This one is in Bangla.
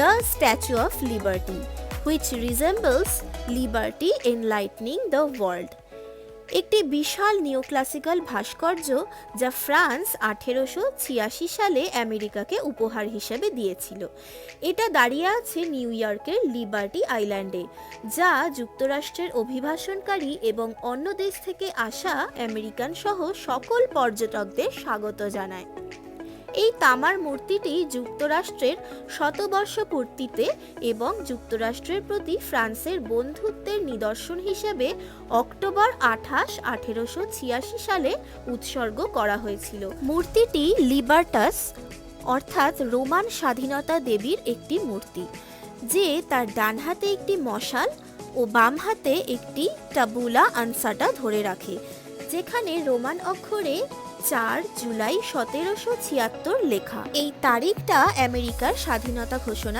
The statue of liberty, which resembles liberty enlightening the world. একটি বিশাল নিওক্লাসিক্যাল ভাস্কর্য যা ফ্রান্স 1886 সালে আমেরিকাকে উপহার হিসেবে দিয়েছিল। এটা দাঁড়িয়ে আছে নিউ ইয়র্কের লিবার্টি আইল্যান্ডে, যা যুক্তরাষ্ট্রের অভিবাসনকারী এবং অন্য দেশ থেকে আসা আমেরিকান সহ সকল পর্যটকদের স্বাগত জানায়। এই তামার মূর্তিটি যুক্তরাষ্ট্রের শতবর্ষ পূর্তিতে এবং যুক্তরাষ্ট্রের প্রতি ফ্রান্সের বন্ধুত্বের নিদর্শন হিসেবে অক্টোবর 28, 1886 সালে উৎসর্গ করা হয়েছিল। মূর্তিটি লিবার্টাস অর্থাৎ রোমান স্বাধীনতা দেবীর একটি মূর্তি, যে তার ডান হাতে একটি মশাল ও বাম হাতে একটি টাবুলা আনসাটা ধরে রাখে, যেখানে রোমান অক্ষরে 4 জুলাই 1776 লেখা। এই তারিখটা আমেরিকার স্বাধীনতা ঘোষণার